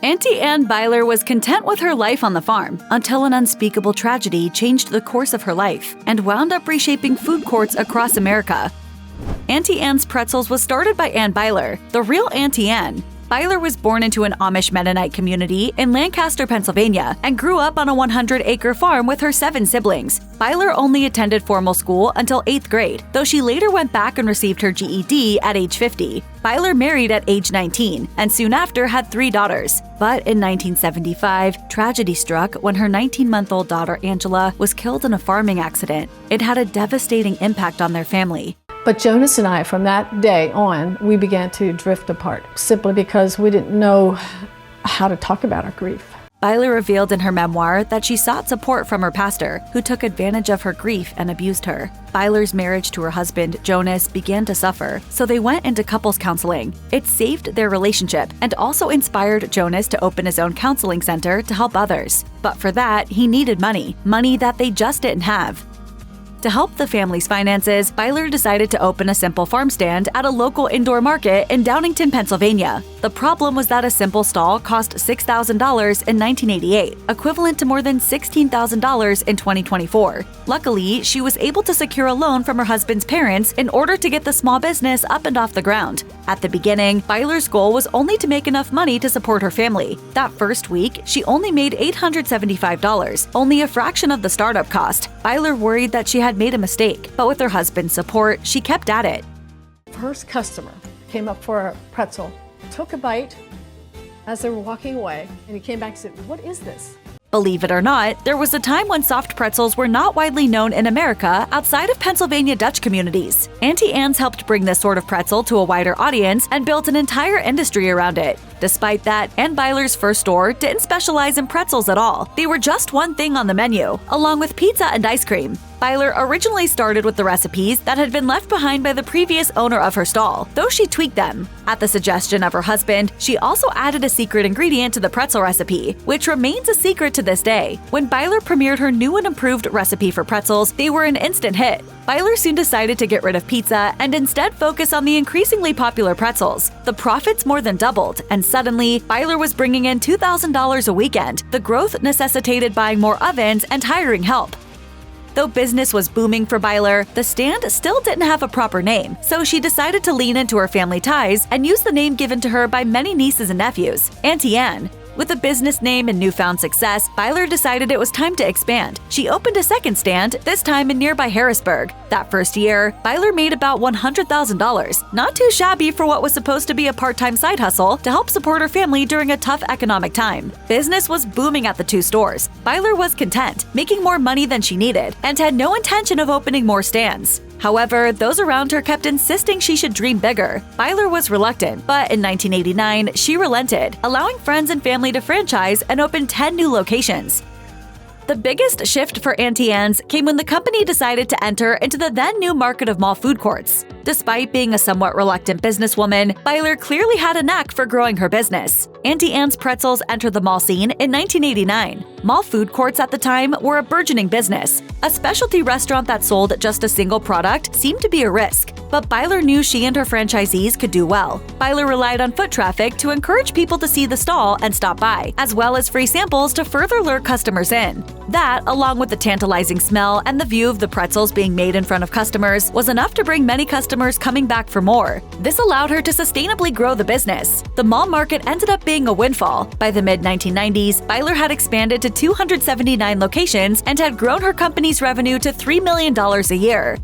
Auntie Anne Beiler was content with her life on the farm until an unspeakable tragedy changed the course of her life and wound up reshaping food courts across America. Auntie Anne's Pretzels was started by Anne Beiler, the real Auntie Anne. Beiler was born into an Amish Mennonite community in Lancaster, Pennsylvania, and grew up on a 100-acre farm with her 7 siblings. Beiler only attended formal school until 8th grade, though she later went back and received her GED at age 50. Beiler married at age 19, and soon after had 3 daughters. But in 1975, tragedy struck when her 19-month-old daughter Angela was killed in a farming accident. It had a devastating impact on their family. But Jonas and I, from that day on, we began to drift apart, simply because we didn't know how to talk about our grief. Beiler revealed in her memoir that she sought support from her pastor, who took advantage of her grief and abused her. Beiler's marriage to her husband, Jonas, began to suffer, so they went into couples counseling. It saved their relationship and also inspired Jonas to open his own counseling center to help others. But for that, he needed money that they just didn't have. To help the family's finances, Beiler decided to open a simple farm stand at a local indoor market in Downingtown, Pennsylvania. The problem was that a simple stall cost $6,000 in 1988, equivalent to more than $16,000 in 2024. Luckily, she was able to secure a loan from her husband's parents in order to get the small business up and off the ground. At the beginning, Beiler's goal was only to make enough money to support her family. That first week, she only made $875, only a fraction of the startup cost. Beiler worried that she had made a mistake, but with her husband's support, she kept at it. First customer came up for a pretzel, took a bite as they were walking away, and he came back and said, "What is this?" Believe it or not, there was a time when soft pretzels were not widely known in America outside of Pennsylvania Dutch communities. Auntie Anne's helped bring this sort of pretzel to a wider audience and built an entire industry around it. Despite that, Anne Beiler's first store didn't specialize in pretzels at all. They were just one thing on the menu, along with pizza and ice cream. Beiler originally started with the recipes that had been left behind by the previous owner of her stall, though she tweaked them. At the suggestion of her husband, she also added a secret ingredient to the pretzel recipe, which remains a secret to this day. When Beiler premiered her new and improved recipe for pretzels, they were an instant hit. Beiler soon decided to get rid of pizza and instead focus on the increasingly popular pretzels. The profits more than doubled, and suddenly, Beiler was bringing in $2,000 a weekend. The growth necessitated buying more ovens and hiring help. Though business was booming for Beiler, the stand still didn't have a proper name, so she decided to lean into her family ties and use the name given to her by many nieces and nephews, Auntie Anne. With a business name and newfound success, Beiler decided it was time to expand. She opened a second stand, this time in nearby Harrisburg. That first year, Beiler made about $100,000, not too shabby for what was supposed to be a part-time side hustle to help support her family during a tough economic time. Business was booming at the 2 stores. Beiler was content, making more money than she needed, and had no intention of opening more stands. However, those around her kept insisting she should dream bigger. Beiler was reluctant, but in 1989, she relented, allowing friends and family to franchise and open 10 new locations. The biggest shift for Auntie Anne's came when the company decided to enter into the then-new market of mall food courts. Despite being a somewhat reluctant businesswoman, Beiler clearly had a knack for growing her business. Auntie Anne's Pretzels entered the mall scene in 1989. Mall food courts at the time were a burgeoning business. A specialty restaurant that sold just a single product seemed to be a risk, but Beiler knew she and her franchisees could do well. Beiler relied on foot traffic to encourage people to see the stall and stop by, as well as free samples to further lure customers in. That, along with the tantalizing smell and the view of the pretzels being made in front of customers, was enough to bring many customers coming back for more. This allowed her to sustainably grow the business. The mall market ended up being a windfall. By the mid-1990s, Beiler had expanded to 279 locations and had grown her company's revenue to $3 million a year.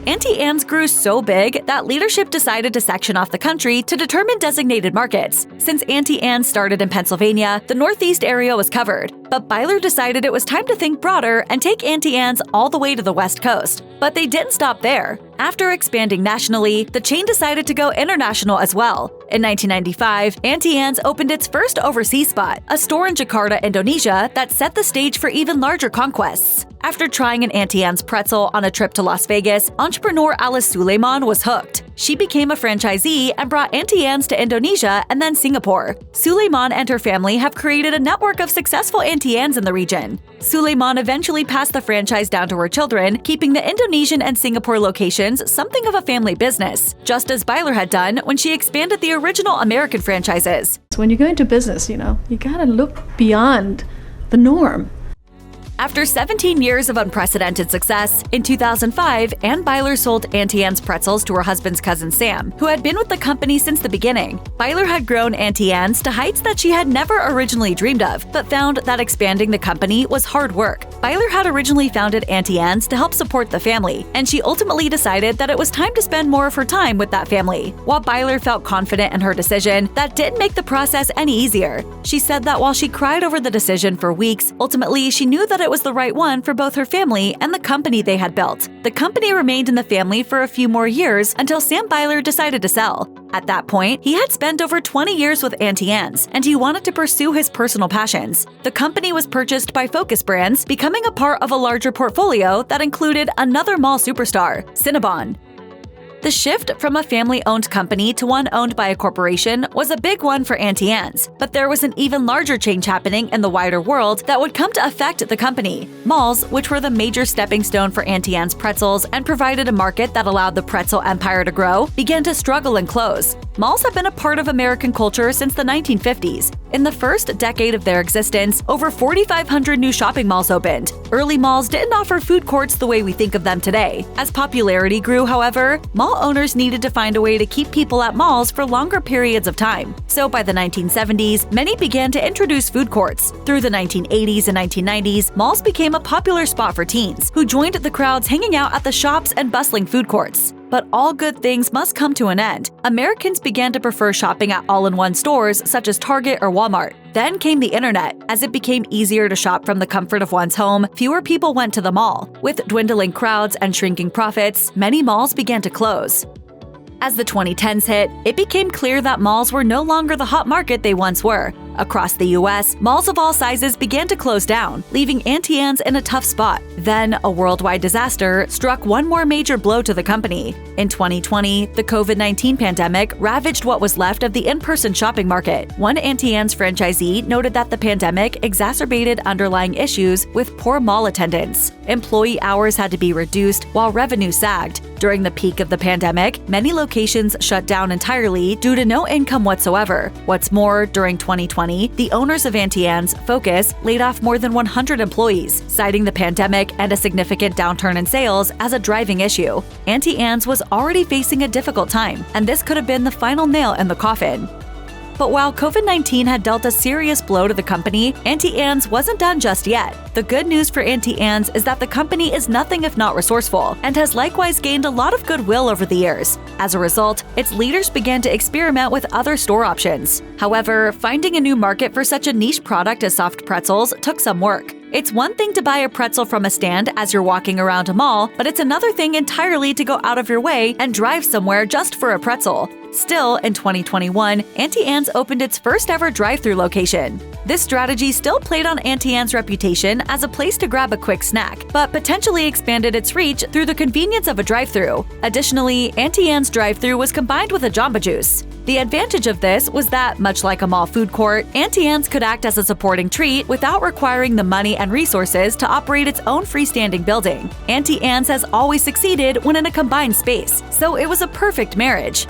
Auntie Anne's grew so big that leadership decided to section off the country to determine designated markets. Since Auntie Anne started in Pennsylvania, the Northeast area was covered, but Beiler decided it was time to think broader and take Auntie Anne's all the way to the West Coast. But they didn't stop there. After expanding nationally, the chain decided to go international as well. In 1995, Auntie Anne's opened its first overseas spot, a store in Jakarta, Indonesia, that set the stage for even larger conquests. After trying an Auntie Anne's pretzel on a trip to Las Vegas, entrepreneur Alice Suleiman was hooked. She became a franchisee and brought Auntie Anne's to Indonesia and then Singapore. Suleiman and her family have created a network of successful Auntie Anne's in the region. Suleiman eventually passed the franchise down to her children, keeping the Indonesian and Singapore locations operations something of a family business, just as Beiler had done when she expanded the original American franchises. When you go into business, you gotta look beyond the norm. After 17 years of unprecedented success, in 2005, Anne Beiler sold Auntie Anne's Pretzels to her husband's cousin Sam, who had been with the company since the beginning. Beiler had grown Auntie Anne's to heights that she had never originally dreamed of, but found that expanding the company was hard work. Beiler had originally founded Auntie Anne's to help support the family, and she ultimately decided that it was time to spend more of her time with that family. While Beiler felt confident in her decision, that didn't make the process any easier. She said that while she cried over the decision for weeks, ultimately she knew that it was the right one for both her family and the company they had built. The company remained in the family for a few more years until Sam Beiler decided to sell. At that point, he had spent over 20 years with Auntie Anne's, and he wanted to pursue his personal passions. The company was purchased by Focus Brands, becoming a part of a larger portfolio that included another mall superstar, Cinnabon. The shift from a family-owned company to one owned by a corporation was a big one for Auntie Anne's, but there was an even larger change happening in the wider world that would come to affect the company. Malls, which were the major stepping stone for Auntie Anne's Pretzels and provided a market that allowed the pretzel empire to grow, began to struggle and close. Malls have been a part of American culture since the 1950s. In the first decade of their existence, over 4,500 new shopping malls opened. Early malls didn't offer food courts the way we think of them today. As popularity grew, however, mall owners needed to find a way to keep people at malls for longer periods of time. So by the 1970s, many began to introduce food courts. Through the 1980s and 1990s, malls became a popular spot for teens, who joined the crowds hanging out at the shops and bustling food courts. But all good things must come to an end. Americans began to prefer shopping at all-in-one stores such as Target or Walmart. Then came the internet. As it became easier to shop from the comfort of one's home, fewer people went to the mall. With dwindling crowds and shrinking profits, many malls began to close. As the 2010s hit, it became clear that malls were no longer the hot market they once were. Across the US, malls of all sizes began to close down, leaving Auntie Anne's in a tough spot. Then, a worldwide disaster struck one more major blow to the company. In 2020, the COVID-19 pandemic ravaged what was left of the in-person shopping market. One Auntie Anne's franchisee noted that the pandemic exacerbated underlying issues with poor mall attendance. Employee hours had to be reduced while revenue sagged. During the peak of the pandemic, many locations shut down entirely due to no income whatsoever. What's more, during 2020, the owners of Auntie Anne's, Focus, laid off more than 100 employees, citing the pandemic and a significant downturn in sales as a driving issue. Auntie Anne's was already facing a difficult time, and this could have been the final nail in the coffin. But while COVID-19 had dealt a serious blow to the company, Auntie Anne's wasn't done just yet. The good news for Auntie Anne's is that the company is nothing if not resourceful, and has likewise gained a lot of goodwill over the years. As a result, its leaders began to experiment with other store options. However, finding a new market for such a niche product as soft pretzels took some work. It's one thing to buy a pretzel from a stand as you're walking around a mall, but it's another thing entirely to go out of your way and drive somewhere just for a pretzel. Still, in 2021, Auntie Anne's opened its first ever drive-thru location. This strategy still played on Auntie Anne's reputation as a place to grab a quick snack, but potentially expanded its reach through the convenience of a drive-thru. Additionally, Auntie Anne's drive-thru was combined with a Jamba Juice. The advantage of this was that, much like a mall food court, Auntie Anne's could act as a supporting treat without requiring the money and resources to operate its own freestanding building. Auntie Anne's has always succeeded when in a combined space, so it was a perfect marriage.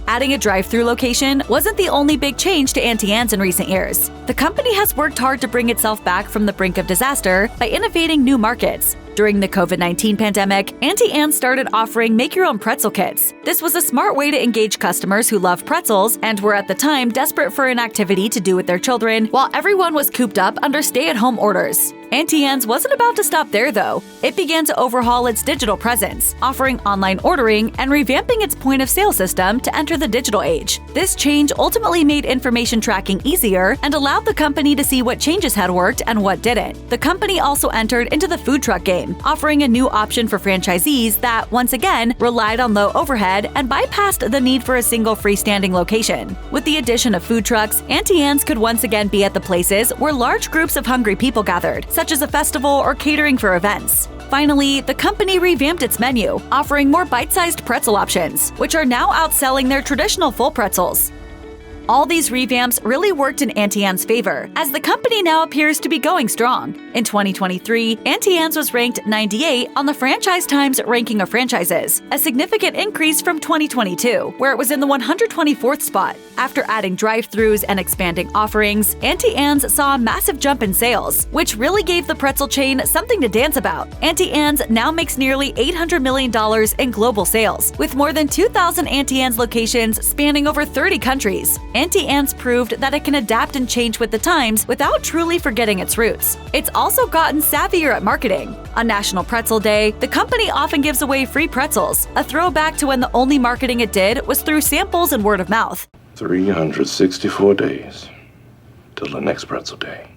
Adding a drive-thru location wasn't the only big change to Auntie Anne's in recent years. The company has worked hard to bring itself back from the brink of disaster by innovating new markets. During the COVID-19 pandemic, Auntie Anne started offering make-your-own pretzel kits. This was a smart way to engage customers who love pretzels and were at the time desperate for an activity to do with their children while everyone was cooped up under stay-at-home orders. Auntie Anne's wasn't about to stop there, though. It began to overhaul its digital presence, offering online ordering and revamping its point-of-sale system to enter the digital age. This change ultimately made information tracking easier and allowed the company to see what changes had worked and what didn't. The company also entered into the food truck game, offering a new option for franchisees that, once again, relied on low overhead and bypassed the need for a single freestanding location. With the addition of food trucks, Auntie Anne's could once again be at the places where large groups of hungry people gathered, such as a festival or catering for events. Finally, the company revamped its menu, offering more bite-sized pretzel options, which are now outselling their traditional full pretzels. All these revamps really worked in Auntie Anne's favor, as the company now appears to be going strong. In 2023, Auntie Anne's was ranked 98 on the Franchise Times ranking of franchises, a significant increase from 2022, where it was in the 124th spot. After adding drive-thrus and expanding offerings, Auntie Anne's saw a massive jump in sales, which really gave the pretzel chain something to dance about. Auntie Anne's now makes nearly $800 million in global sales, with more than 2,000 Auntie Anne's locations spanning over 30 countries. Auntie Anne's proved that it can adapt and change with the times without truly forgetting its roots. It's also gotten savvier at marketing. On National Pretzel Day, the company often gives away free pretzels, a throwback to when the only marketing it did was through samples and word of mouth. 364 days till the next pretzel day.